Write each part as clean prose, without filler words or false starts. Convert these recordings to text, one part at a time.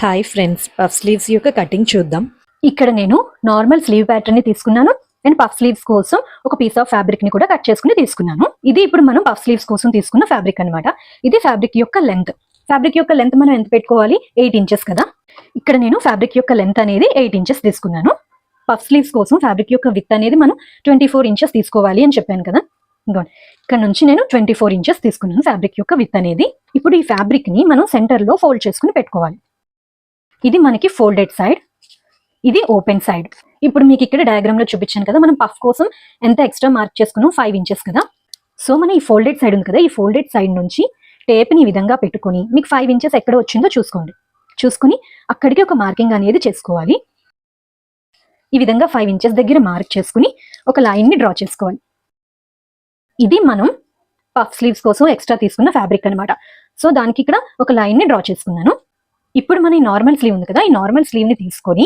Hi friends, puff sleeves యొక్క cutting చూద్దాం. ఇక్కడ నేను నార్మల్ స్లీవ్ ప్యాటర్న్ ని తీసుకున్నాను అండ్ పఫ్ స్లీవ్స్ కోసం ఒక పీస్ ఆఫ్ ఫ్యాబ్రిక్ ని కూడా కట్ చేసుకుని తీసుకున్నాను. ఇది ఇప్పుడు మనం పఫ్ స్లీవ్స్ కోసం తీసుకున్న ఫ్యాబ్రిక్ అన్నమాట. ఇది ఫ్యాబ్రిక్ యొక్క లెంత్. ఫ్యాబ్రిక్ యొక్క లెంత్ మనం ఎంత పెట్టుకోవాలి? 8 ఇంచెస్ కదా. ఇక్కడ నేను ఫ్యాబ్రిక్ యొక్క లెంత్ అనేది 8 ఇంచెస్ తీసుకున్నాను. పఫ్ స్లీవ్స్ కోసం ఫ్యాబ్రిక్ యొక్క విత్ అనేది మనం 24 ఇంచెస్ తీసుకోవాలి అని చెప్పాను కదా. ఇక్కడ నుంచి నేను 24 ఇంచెస్ తీసుకున్నాను ఫ్యాబ్రిక్ యొక్క విత్ అనేది. ఇప్పుడు ఈ ఫ్యాబ్రిక్ ని మనం సెంటర్ లో ఫోల్డ్ చేసుకుని పెట్టుకోవాలి. ఇది మనకి ఫోల్డెడ్ సైడ్, ఇది ఓపెన్ సైడ్. ఇప్పుడు మీకు ఇక్కడ డయాగ్రామ్ లో చూపించాను కదా, మనం పఫ్ కోసం ఎంత ఎక్స్ట్రా మార్క్ చేసుకున్నాం? 5 ఇంచెస్ కదా. సో మనం ఈ ఫోల్డెడ్ సైడ్ ఉంది కదా, ఈ ఫోల్డెడ్ సైడ్ నుంచి టేప్ ని ఈ విధంగా పెట్టుకొని మీకు 5 ఇంచెస్ ఎక్కడ వచ్చిందో చూసుకోండి. చూసుకుని అక్కడికి ఒక మార్కింగ్ అనేది చేసుకోవాలి. ఈ విధంగా 5 ఇంచెస్ దగ్గర మార్క్ చేసుకుని ఒక లైన్ ని డ్రా చేసుకోవాలి. ఇది మనం పఫ్ స్లీవ్స్ కోసం ఎక్స్ట్రా తీసుకున్న ఫ్యాబ్రిక్ అనమాట. సో దానికి ఇక్కడ ఒక లైన్ ని డ్రా చేసుకున్నాను. ఇప్పుడు మనం ఈ నార్మల్ స్లీవ్ ఉంది కదా, ఈ నార్మల్ స్లీవ్ ని తీసుకొని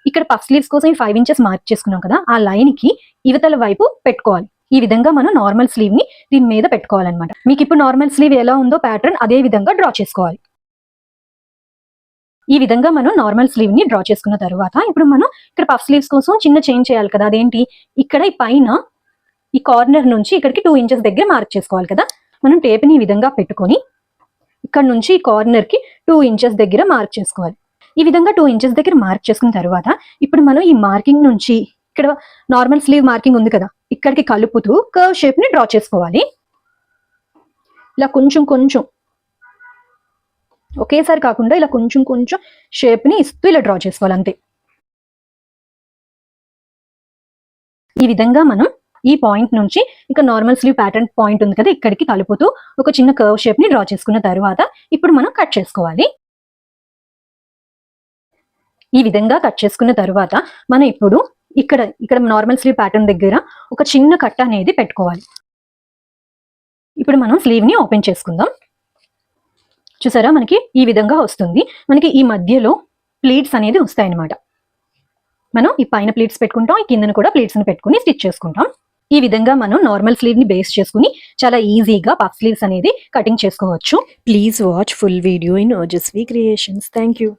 ఇక్కడ పఫ్ స్లీవ్స్ కోసం ఈ 5 ఇంచెస్ మార్క్ చేసుకున్నాం కదా, ఆ లైన్ కి ఇవతల వైపు పెట్టుకోవాలి. ఈ విధంగా మనం నార్మల్ స్లీవ్ ని దీని మీద పెట్టుకోవాలన్నమాట. మీకు ఇప్పుడు నార్మల్ స్లీవ్ ఎలా ఉందో ప్యాటర్న్ అదే విధంగా డ్రా చేసుకోవాలి. ఈ విధంగా మనం నార్మల్ స్లీవ్ ని డ్రా చేసుకున్న తర్వాత ఇప్పుడు మనం ఇక్కడ పఫ్ స్లీవ్స్ కోసం చిన్న చేంజ్ చేయాలి కదా. అదేంటి? ఇక్కడ ఈ పైన ఈ కార్నర్ నుంచి ఇక్కడికి 2 ఇంచెస్ దగ్గర మార్క్ చేసుకోవాలి కదా. మనం టేప్ ని ఈ విధంగా పెట్టుకొని ఇక్కడ నుంచి ఈ కార్నర్ కి 2 ఇంచెస్ దగ్గర మార్క్ చేసుకోవాలి. ఈ విధంగా 2 ఇంచెస్ దగ్గర మార్క్ చేసుకున్న తర్వాత ఇప్పుడు మనం ఈ మార్కింగ్ నుంచి ఇక్కడ నార్మల్ స్లీవ్ మార్కింగ్ ఉంది కదా, ఇక్కడికి కలుపుతూ కర్వ్ షేప్ ని డ్రా చేసుకోవాలి. ఇలా కొంచెం కొంచెం, ఒకేసారి కాకుండా ఇలా కొంచెం కొంచెం షేప్ ని ఇస్తూ ఇలా డ్రా చేసుకోవాలి అంతే. ఈ విధంగా మనం ఈ పాయింట్ నుంచి ఇంకా నార్మల్ స్లీవ్ ప్యాటర్న్ పాయింట్ ఉంది కదా, ఇక్కడికి కలుపుతూ ఒక చిన్న కర్వ్ షేప్ ని డ్రా చేసుకున్న తర్వాత ఇప్పుడు మనం కట్ చేసుకోవాలి. ఈ విధంగా కట్ చేసుకున్న తర్వాత మనం ఇప్పుడు ఇక్కడ నార్మల్ స్లీవ్ ప్యాటర్న్ దగ్గర ఒక చిన్న కట్ అనేది పెట్టుకోవాలి. ఇప్పుడు మనం స్లీవ్ ని ఓపెన్ చేసుకుందాం. చూసారా, మనకి ఈ విధంగా వస్తుంది. మనకి ఈ మధ్యలో ప్లీట్స్ అనేది వస్తాయన్నమాట. మనం ఈ పైన ప్లీట్స్ పెట్టుకుంటాం, ఈ కిందను కూడా ప్లీట్స్ ని పెట్టుకుని స్టిచ్ చేసుకుంటాం. ఈ విధంగా మనం నార్మల్ స్లీవ్ ని బేస్ చేసుకుని చాలా ఈజీగా పఫ్ స్లీవ్స్ అనేది కటింగ్ చేసుకోవచ్చు. Please watch full video in Ojaswi creations. Thank you.